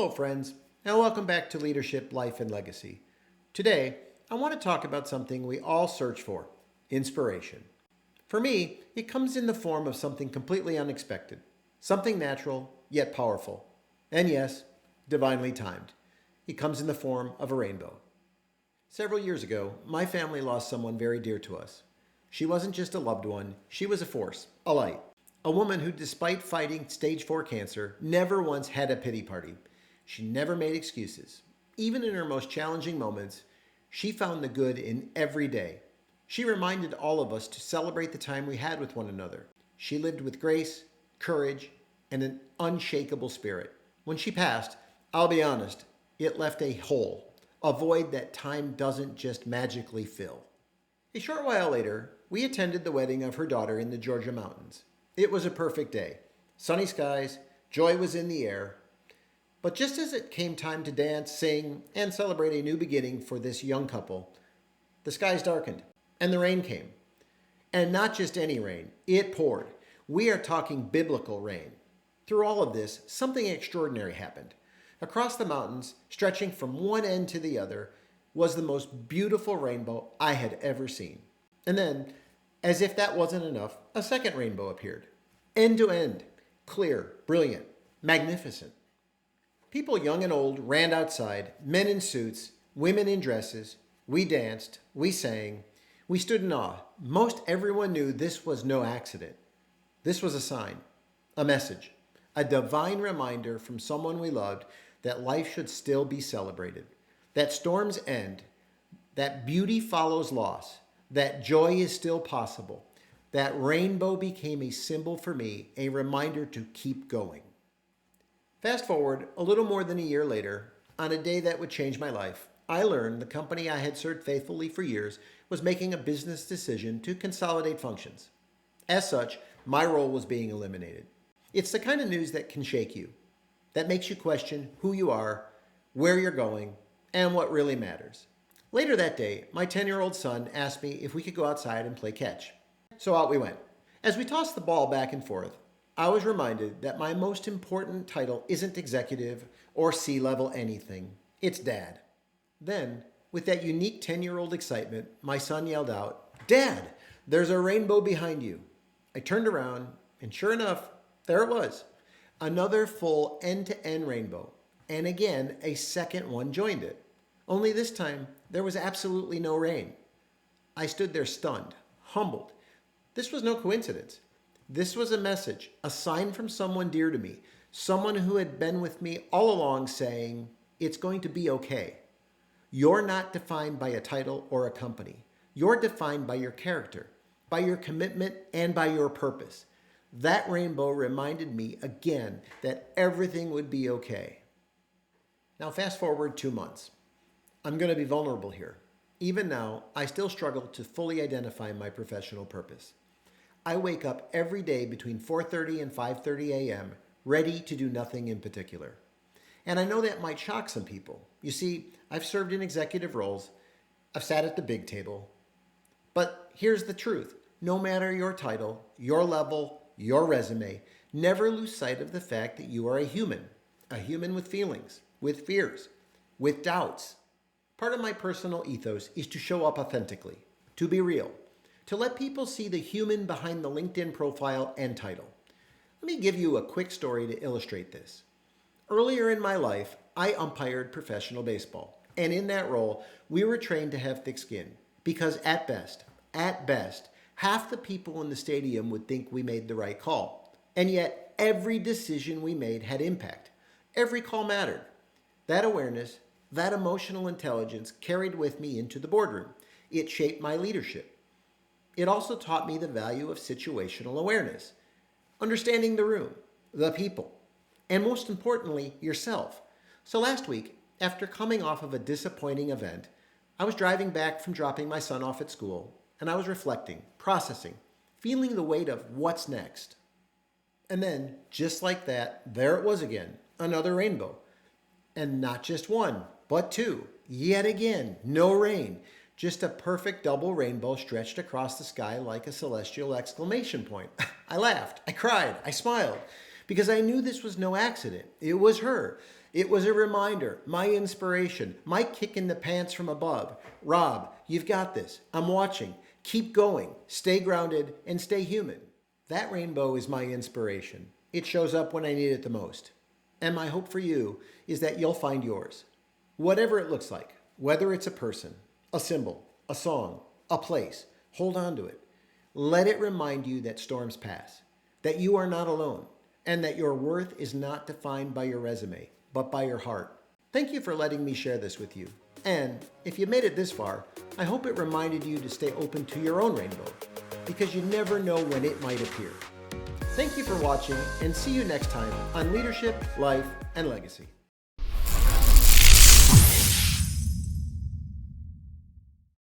Hello, friends, and welcome back to Leadership, Life, and Legacy. Today, I want to talk about something we all search for: inspiration. For me, it comes in the form of something completely unexpected, something natural yet powerful, and yes, divinely timed. It comes in the form of a rainbow. Several years ago, my family lost someone very dear to us. She wasn't just a loved one, she was a force, a light. A woman who, despite fighting stage 4 cancer, never once had a pity party. She never made excuses. Even in her most challenging moments, she found the good in every day. She reminded all of us to celebrate the time we had with one another. She lived with grace, courage, and an unshakable spirit. When she passed, I'll be honest, it left a hole, a void that time doesn't just magically fill. A short while later, we attended the wedding of her daughter in the Georgia mountains. It was a perfect day. Sunny skies, joy was in the air. But just as it came time to dance, sing, and celebrate a new beginning for this young couple, the skies darkened and the rain came. And not just any rain, it poured. We are talking biblical rain. Through all of this, something extraordinary happened. Across the mountains, stretching from one end to the other, was the most beautiful rainbow I had ever seen. And then, as if that wasn't enough, a second rainbow appeared. End to end, clear, brilliant, magnificent. People young and old ran outside, men in suits, women in dresses. We danced, we sang, we stood in awe. Most everyone knew this was no accident. This was a sign, a message, a divine reminder from someone we loved that life should still be celebrated, that storms end, that beauty follows loss, that joy is still possible. That rainbow became a symbol for me, a reminder to keep going. Fast forward a little more than a year later, on a day that would change my life, I learned the company I had served faithfully for years was making a business decision to consolidate functions. As such, my role was being eliminated. It's the kind of news that can shake you, that makes you question who you are, where you're going, and what really matters. Later that day, my 10-year-old son asked me if we could go outside and play catch. So out we went. As we tossed the ball back and forth, I was reminded that my most important title isn't executive or C-level anything. It's dad. Then, with that unique 10-year-old excitement, my son yelled out, "Dad, there's a rainbow behind you." I turned around, and sure enough, there it was. Another full end-to-end rainbow. And again, a second one joined it. Only this time, there was absolutely no rain. I stood there stunned, humbled. This was no coincidence. This was a message, a sign from someone dear to me, someone who had been with me all along saying, it's going to be okay. You're not defined by a title or a company. You're defined by your character, by your commitment, and by your purpose. That rainbow reminded me again that everything would be okay. Now fast forward 2 months. I'm going to be vulnerable here. Even now, I still struggle to fully identify my professional purpose. I wake up every day between 4:30 and 5:30 a.m., ready to do nothing in particular. And I know that might shock some people. You see, I've served in executive roles, I've sat at the big table. But here's the truth. No matter your title, your level, your resume, never lose sight of the fact that you are a human with feelings, with fears, with doubts. Part of my personal ethos is to show up authentically, to be real, to let people see the human behind the LinkedIn profile and title. Let me give you a quick story to illustrate this. Earlier in my life, I umpired professional baseball, and in that role, we were trained to have thick skin because at best, half the people in the stadium would think we made the right call. And yet, every decision we made had impact. Every call mattered. That awareness, that emotional intelligence carried with me into the boardroom. It shaped my leadership. It also taught me the value of situational awareness, understanding the room, the people, and most importantly, yourself. So last week, after coming off of a disappointing event, I was driving back from dropping my son off at school, and I was reflecting, processing, feeling the weight of what's next. And then, just like that, there it was again, another rainbow. And not just one, but two. Yet again, no rain. Just a perfect double rainbow stretched across the sky like a celestial exclamation point. I laughed, I cried, I smiled, because I knew this was no accident. It was her. It was a reminder, my inspiration, my kick in the pants from above. Rob, you've got this. I'm watching. Keep going. Stay grounded and stay human. That rainbow is my inspiration. It shows up when I need it the most. And my hope for you is that you'll find yours. Whatever it looks like, whether it's a person, a symbol, a song, a place, hold on to it. Let it remind you that storms pass, that you are not alone, and that your worth is not defined by your resume, but by your heart. Thank you for letting me share this with you. And if you made it this far, I hope it reminded you to stay open to your own rainbow, because you never know when it might appear. Thank you for watching, and see you next time on Leadership, Life, and Legacy.